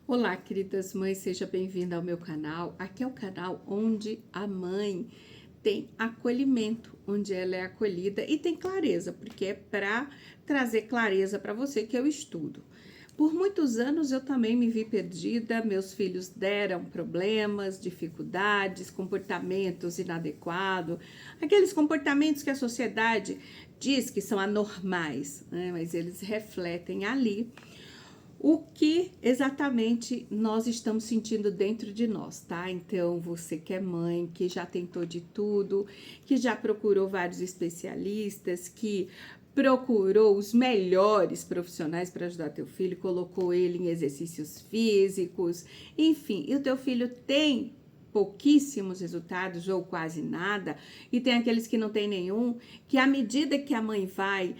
Olá, queridas mães, seja bem-vinda ao meu canal. Aqui é o canal onde a mãe tem acolhimento, onde ela é acolhida e tem clareza, porque é para trazer clareza para você que eu estudo. Por muitos anos eu também me vi perdida, meus filhos deram problemas, dificuldades, comportamentos inadequados, aqueles comportamentos que a sociedade diz que são anormais, né? Mas eles refletem ali o que exatamente nós estamos sentindo dentro de nós, tá? Então, você que é mãe, que já tentou de tudo, que já procurou vários especialistas, que procurou os melhores profissionais para ajudar teu filho, colocou ele em exercícios físicos, enfim, e o teu filho tem pouquíssimos resultados ou quase nada, e tem aqueles que não tem nenhum, que à medida que a mãe vai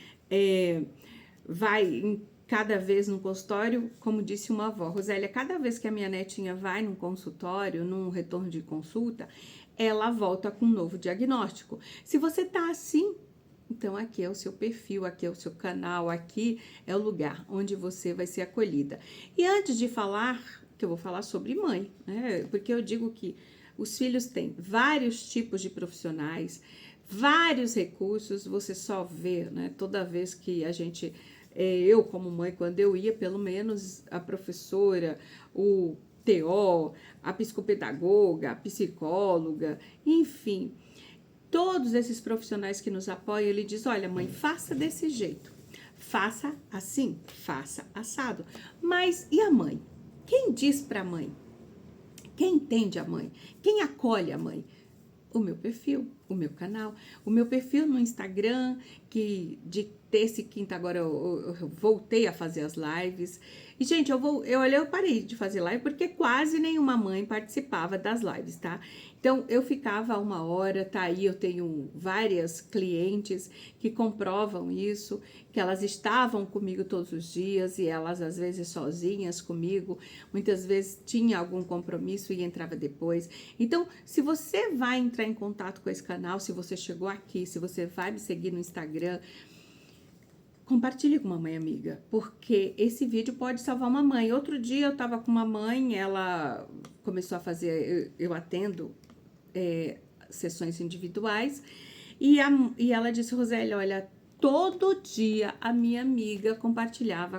cada vez no consultório, como disse uma avó, Rosélia, cada vez que a minha netinha vai num consultório, num retorno de consulta, ela volta com um novo diagnóstico. Se você tá assim, então aqui é o seu perfil, aqui é o seu canal, aqui é o lugar onde você vai ser acolhida. E antes de falar, que eu vou falar sobre mãe, né? Porque eu digo que os filhos têm vários tipos de profissionais, vários recursos, você só vê, né? Toda vez que a gente eu como mãe, quando eu ia, pelo menos a professora, o TO, a psicopedagoga, a psicóloga, enfim, todos esses profissionais que nos apoiam, ele diz, olha mãe, faça desse jeito, faça assim, faça assado. Mas e a mãe? Quem diz para a mãe? Quem entende a mãe? Quem acolhe a mãe? O meu perfil, o meu canal, o meu perfil no Instagram, que de terça e quinta agora eu voltei a fazer as lives. E, gente, eu parei de fazer live porque quase nenhuma mãe participava das lives, tá? Então, eu ficava 1 hora, tá aí, eu tenho várias clientes que comprovam isso, que elas estavam comigo todos os dias e elas, às vezes, sozinhas comigo, muitas vezes tinha algum compromisso e entrava depois. Então, se você vai entrar em contato com esse canal, se você chegou aqui, se você vai me seguir no Instagram, compartilhe com uma mãe amiga, porque esse vídeo pode salvar uma mãe. Outro dia eu tava com uma mãe, ela começou a fazer, eu atendo sessões individuais, e ela disse, Rosélia, olha, todo dia a minha amiga compartilhava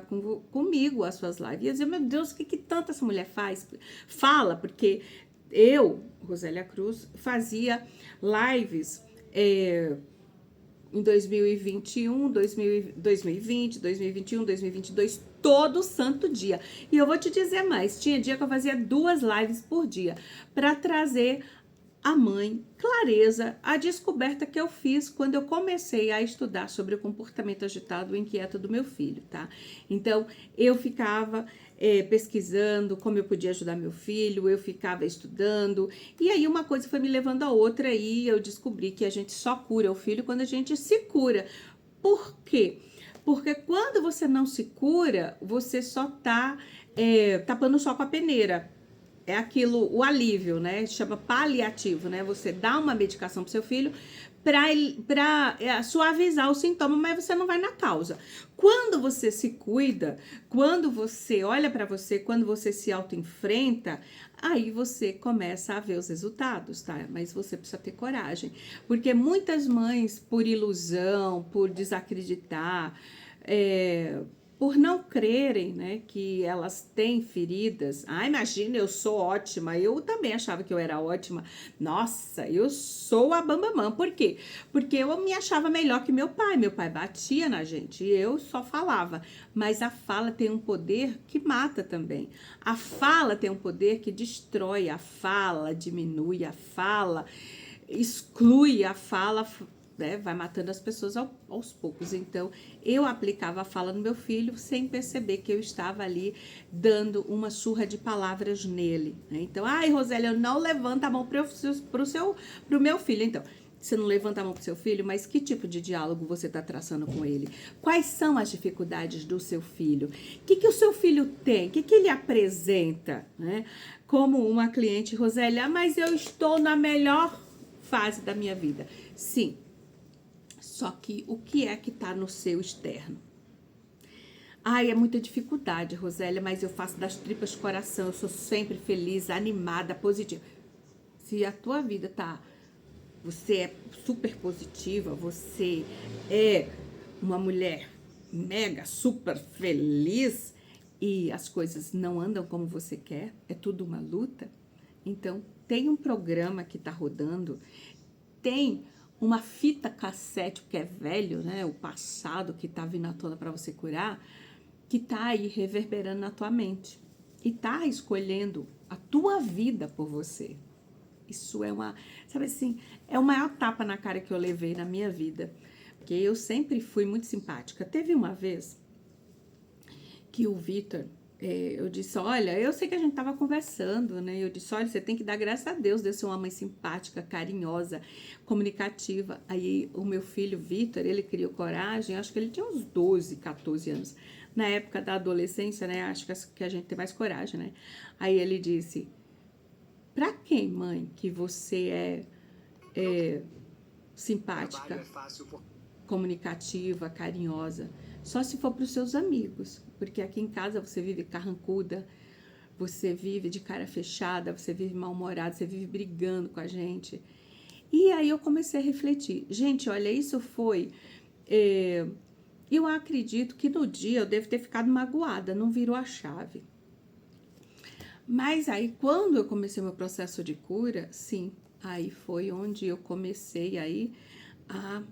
comigo as suas lives. E eu dizia, meu Deus, o que tanta essa mulher faz? Fala, porque eu, Rosélia Cruz, fazia lives em 2021, 2020, 2021, 2022, todo santo dia. E eu vou te dizer mais, tinha dia que eu fazia 2 lives por dia para trazer a mãe, clareza, a descoberta que eu fiz quando eu comecei a estudar sobre o comportamento agitado e inquieto do meu filho, tá? Então, eu ficava pesquisando como eu podia ajudar meu filho, eu ficava estudando, e aí uma coisa foi me levando a outra e eu descobri que a gente só cura o filho quando a gente se cura. Por quê? Porque quando você não se cura, você só tá tapando só com a peneira. É aquilo, o alívio, né? Chama paliativo, né? Você dá uma medicação pro seu filho para suavizar o sintoma, mas você não vai na causa. Quando você se cuida, quando você olha para você, quando você se auto-enfrenta, aí você começa a ver os resultados, tá? Mas você precisa ter coragem, porque muitas mães, por ilusão, por desacreditar, por não crerem, né, que elas têm feridas. Ah, imagina, eu sou ótima. Eu também achava que eu era ótima. Nossa, eu sou a bambamã. Por quê? Porque eu me achava melhor que meu pai. Meu pai batia na gente e eu só falava. Mas a fala tem um poder que mata também. A fala tem um poder que destrói. A fala diminui, a fala exclui, a fala, né, vai matando as pessoas aos poucos. Então, eu aplicava a fala no meu filho sem perceber que eu estava ali dando uma surra de palavras nele, né? Então, ai, Rosélia, eu não levanto a mão pro meu filho. Então, você não levanta a mão pro seu filho, mas que tipo de diálogo você está traçando com ele? Quais são as dificuldades do seu filho? O que o seu filho tem? O que ele apresenta, né? Como uma cliente, Rosélia, mas eu estou na melhor fase da minha vida. Sim, só que o que é que está no seu externo? Ai, é muita dificuldade, Rosélia, mas eu faço das tripas de coração, eu sou sempre feliz, animada, positiva. Se a tua vida tá, você é super positiva, você é uma mulher mega super feliz e as coisas não andam como você quer, é tudo uma luta. Então, tem um programa que tá rodando, tem uma fita cassete, porque é velho, né? O passado que tá vindo à tona para você curar, que tá aí reverberando na tua mente e tá escolhendo a tua vida por você. Isso é uma, sabe assim, é o maior tapa na cara que eu levei na minha vida, porque eu sempre fui muito simpática. Teve uma vez que o Vitor, eu disse, olha, eu sei que a gente tava conversando, né? Eu disse, olha, você tem que dar graças a Deus de eu ser uma mãe simpática, carinhosa, comunicativa. Aí o meu filho Vitor, ele criou coragem, acho que ele tinha uns 12, 14 anos. Na época da adolescência, né? Acho que a gente tem mais coragem, né? Aí ele disse, pra quem, mãe, que você é simpática, comunicativa, carinhosa? Só se for para os seus amigos, porque aqui em casa você vive carrancuda, você vive de cara fechada, você vive mal-humorada, você vive brigando com a gente. E aí eu comecei a refletir. Gente, olha, isso foi... eu acredito que no dia eu devo ter ficado magoada, não virou a chave. Mas aí, quando eu comecei meu processo de cura, sim, aí foi onde eu comecei aí a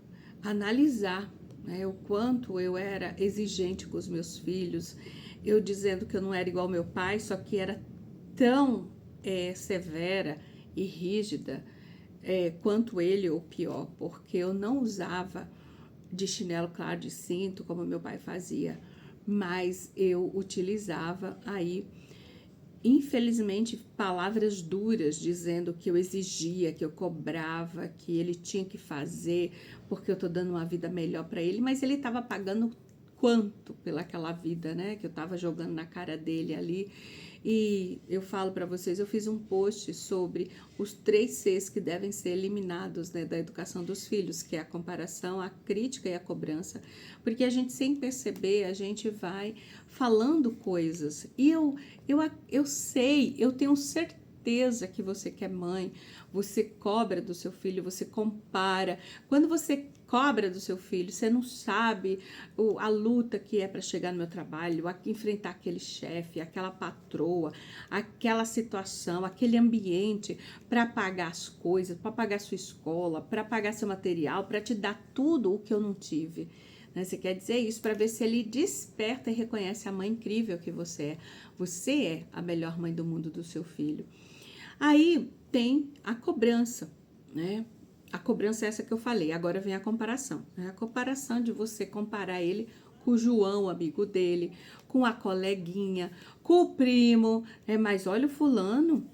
analisar, né, o quanto eu era exigente com os meus filhos, eu dizendo que eu não era igual ao meu pai, só que era tão severa e rígida quanto ele ou pior, porque eu não usava de chinelo claro de cinto, como meu pai fazia, mas eu utilizava aí, infelizmente, palavras duras, dizendo que eu exigia, que eu cobrava, que ele tinha que fazer, porque eu tô dando uma vida melhor para ele, mas ele tava pagando quanto pelaquela vida, né, que eu tava jogando na cara dele ali. E eu falo para vocês, eu fiz um post sobre os 3 Cs que devem ser eliminados, né, da educação dos filhos, que é a comparação, a crítica e a cobrança, porque a gente, sem perceber, a gente vai falando coisas. E eu sei, eu tenho certeza que você que é mãe, você cobra do seu filho, você compara. Quando você cobra do seu filho, você não sabe a luta que é para chegar no meu trabalho, enfrentar aquele chefe, aquela patroa, aquela situação, aquele ambiente para pagar as coisas, para pagar sua escola, para pagar seu material, para te dar tudo o que eu não tive. Né? Você quer dizer isso para ver se ele desperta e reconhece a mãe incrível que você é. Você é a melhor mãe do mundo do seu filho. Aí tem a cobrança, né? A cobrança é essa que eu falei, agora vem a comparação. Né? A comparação de você comparar ele com o João, amigo dele, com a coleguinha, com o primo. Mas olha o fulano.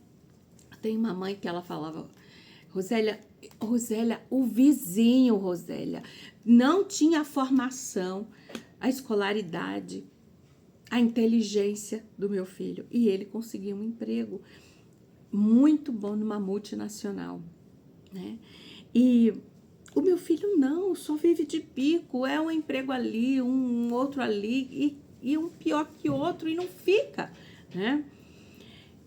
Tem uma mãe que ela falava, Rosélia, o vizinho, Rosélia, não tinha a formação, a escolaridade, a inteligência do meu filho. E ele conseguiu um emprego muito bom numa multinacional, né? E o meu filho não, só vive de bico, é um emprego ali, um outro ali, e um pior que outro, e não fica, né?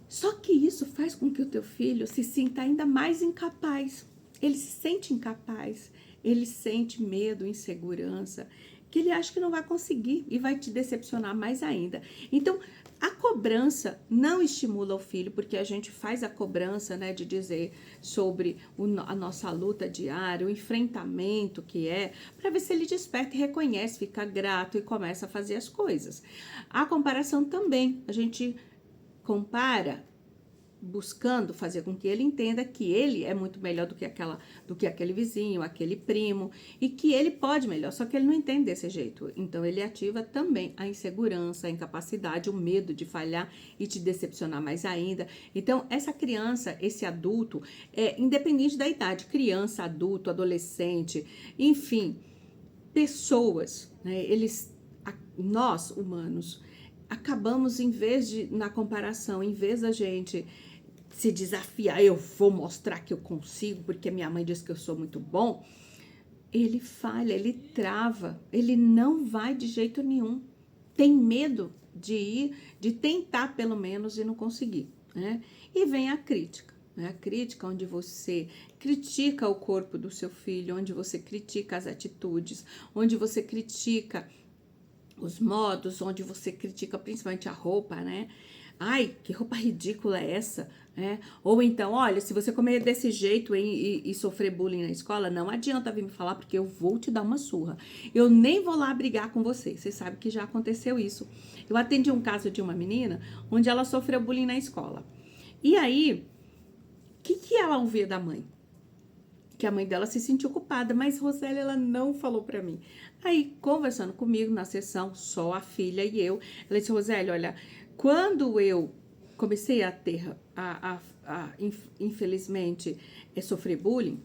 Só que isso faz com que o teu filho se sinta ainda mais incapaz. Ele se sente incapaz, ele sente medo, insegurança, que ele acha que não vai conseguir e vai te decepcionar mais ainda. Então, a cobrança não estimula o filho, porque a gente faz a cobrança, né, de dizer sobre a nossa luta diária, o enfrentamento que é, para ver se ele desperta e reconhece, fica grato e começa a fazer as coisas. A comparação também, a gente compara buscando fazer com que ele entenda que ele é muito melhor do que aquele vizinho, aquele primo, e que ele pode melhor, só que ele não entende desse jeito. Então ele ativa também a insegurança, a incapacidade, o medo de falhar e te decepcionar mais ainda. Então essa criança, esse adulto, independente da idade, criança, adulto, adolescente, enfim, pessoas, né, nós humanos acabamos, na comparação, em vez da gente se desafiar, eu vou mostrar que eu consigo, porque minha mãe diz que eu sou muito bom, ele falha, ele trava, ele não vai de jeito nenhum. tem medo de ir, de tentar pelo menos e não conseguir, né? E vem a crítica, né? A crítica onde você critica o corpo do seu filho, onde você critica as atitudes, onde você critica os modos, onde você critica principalmente a roupa, né? Ai, que roupa ridícula é essa? Ou então, olha, se você comer desse jeito e sofrer bullying na escola, não adianta vir me falar porque eu vou te dar uma surra. Eu nem vou lá brigar com você. Você sabe que já aconteceu isso. Eu atendi um caso de uma menina onde ela sofreu bullying na escola. E aí, o que ela ouvia da mãe? Que a mãe dela se sentiu culpada, mas Roseli, ela não falou pra mim. Aí, conversando comigo na sessão, só a filha e eu, ela disse, Roseli, olha, quando eu comecei a ter, infelizmente, sofrer bullying,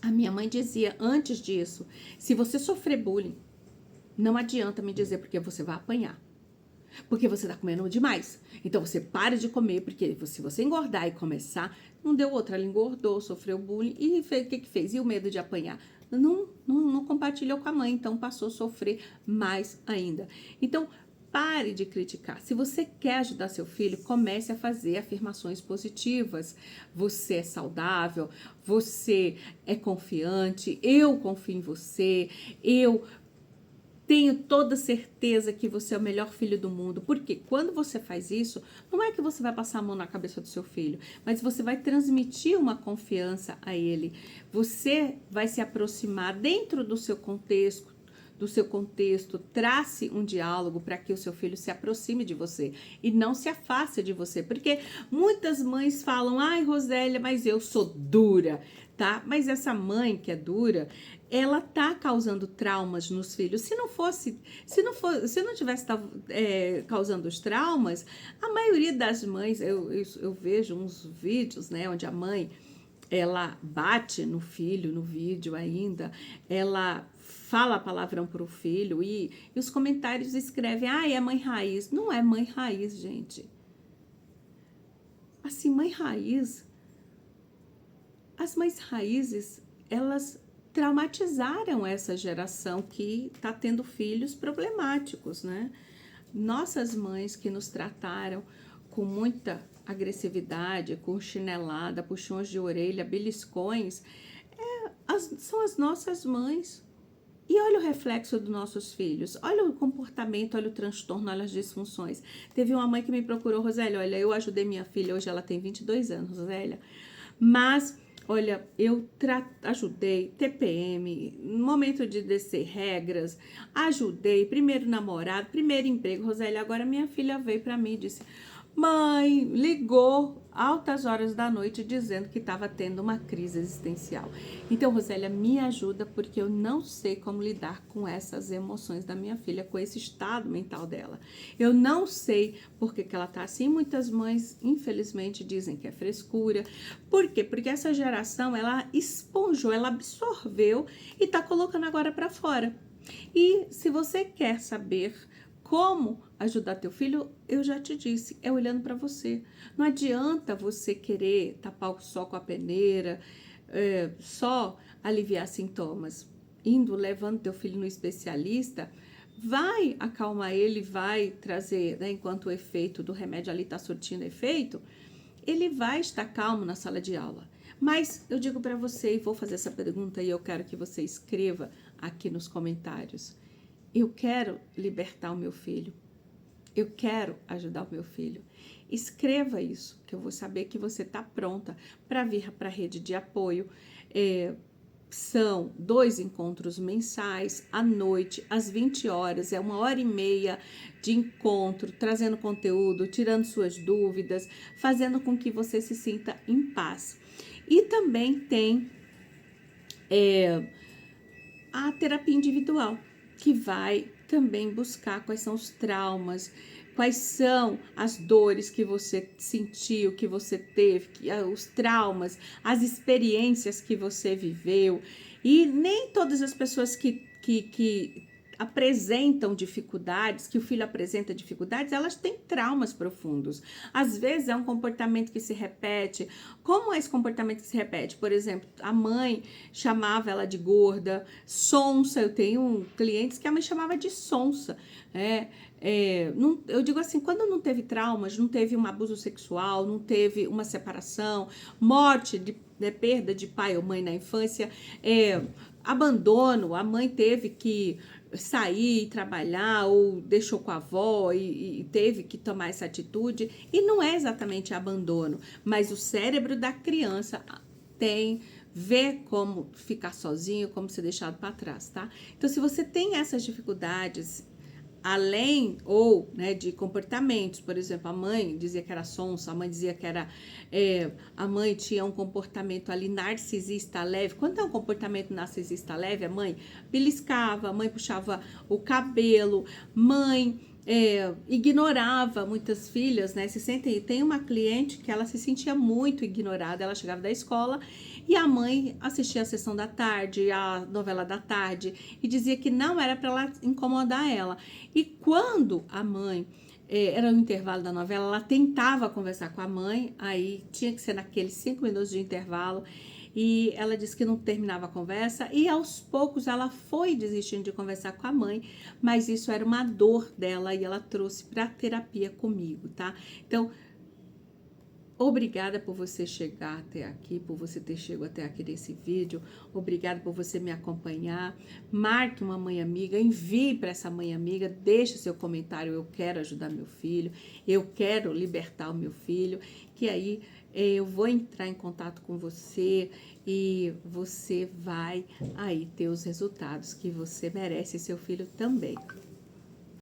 a minha mãe dizia, antes disso, se você sofrer bullying, não adianta me dizer porque você vai apanhar. Porque você tá comendo demais. Então você para de comer, porque se você engordar e começar, não deu outra, ela engordou, sofreu bullying e fez, o que fez? E o medo de apanhar? Não compartilhou com a mãe, então passou a sofrer mais ainda. Então, pare de criticar. Se você quer ajudar seu filho, comece a fazer afirmações positivas. Você é saudável, você é confiante, eu confio em você, eu tenho toda certeza que você é o melhor filho do mundo. Porque quando você faz isso, não é que você vai passar a mão na cabeça do seu filho, mas você vai transmitir uma confiança a ele. Você vai se aproximar dentro do seu contexto, trace um diálogo para que o seu filho se aproxime de você e não se afaste de você, porque muitas mães falam, ai Rosélia, mas eu sou dura, tá? Mas essa mãe que é dura, ela tá causando traumas nos filhos. Se não tivesse causando os traumas, a maioria das mães, eu vejo uns vídeos, né, onde a mãe ela bate no filho, no vídeo ainda, ela fala palavrão pro filho e os comentários escrevem, é mãe raiz. Não é mãe raiz, gente. Assim, mãe raiz, as mães raízes, elas traumatizaram essa geração que tá tendo filhos problemáticos, né? Nossas mães que nos trataram com muita agressividade, com chinelada, puxões de orelha, beliscões, são as nossas mães. E olha o reflexo dos nossos filhos, olha o comportamento, olha o transtorno, olha as disfunções. Teve uma mãe que me procurou, Rosélia, olha, eu ajudei minha filha, hoje ela tem 22 anos, Rosélia, mas, olha, eu ajudei TPM, no momento de descer regras, ajudei, primeiro namorado, primeiro emprego, Rosélia, agora minha filha veio pra mim e disse, mãe, ligou altas horas da noite dizendo que estava tendo uma crise existencial. Então, Rosélia, me ajuda porque eu não sei como lidar com essas emoções da minha filha, com esse estado mental dela. Eu não sei por que ela tá assim. Muitas mães, infelizmente, dizem que é frescura. Por quê? Porque essa geração, ela esponjou, ela absorveu e tá colocando agora para fora. E se você quer saber como ajudar teu filho, eu já te disse, é olhando para você. Não adianta você querer tapar o sol com a peneira, só aliviar sintomas. Levando teu filho no especialista, vai acalmar ele, vai trazer, né, enquanto o efeito do remédio ali está surtindo efeito, ele vai estar calmo na sala de aula. Mas eu digo para você, e vou fazer essa pergunta e eu quero que você escreva aqui nos comentários. Eu quero libertar o meu filho. Eu quero ajudar o meu filho. Escreva isso, que eu vou saber que você está pronta para vir para a rede de apoio. São 2 encontros mensais, à noite, às 20 horas. É 1h30 de encontro, trazendo conteúdo, tirando suas dúvidas, fazendo com que você se sinta em paz. E também tem a terapia individual, que vai também buscar quais são os traumas, quais são as dores que você sentiu, que você teve, os traumas, as experiências que você viveu. E nem todas as pessoas que apresentam dificuldades, que o filho apresenta dificuldades, elas têm traumas profundos. Às vezes é um comportamento que se repete. Como é esse comportamento que se repete? Por exemplo, a mãe chamava ela de gorda, sonsa. Eu tenho clientes que a mãe chamava de sonsa. Eu digo assim, quando não teve traumas, não teve um abuso sexual, não teve uma separação, morte, perda de pai ou mãe na infância, abandono, a mãe teve que sair, trabalhar ou deixou com a avó e teve que tomar essa atitude, e não é exatamente abandono, mas o cérebro da criança vê como ficar sozinho, como ser deixado para trás, tá? Então, se você tem essas dificuldades, além ou de comportamentos, por exemplo, a mãe dizia que era sonsa, a mãe dizia que era, a mãe tinha um comportamento ali narcisista leve. Quando é um comportamento narcisista leve, a mãe beliscava, a mãe puxava o cabelo, mãe ignorava muitas filhas, né? Tem uma cliente que ela se sentia muito ignorada, ela chegava da escola e a mãe assistia a sessão da tarde, a novela da tarde, e dizia que não era para ela incomodar ela. E quando a mãe era no intervalo da novela, ela tentava conversar com a mãe, aí tinha que ser naqueles 5 minutos de intervalo, e ela disse que não terminava a conversa, e aos poucos ela foi desistindo de conversar com a mãe, mas isso era uma dor dela e ela trouxe para terapia comigo, tá? Então, obrigada por você chegar até aqui, por você ter chegado até aqui nesse vídeo. Obrigada por você me acompanhar. Marque uma mãe amiga, envie para essa mãe amiga, deixe seu comentário, eu quero ajudar meu filho, eu quero libertar o meu filho, que aí eu vou entrar em contato com você e você vai aí ter os resultados que você merece e seu filho também.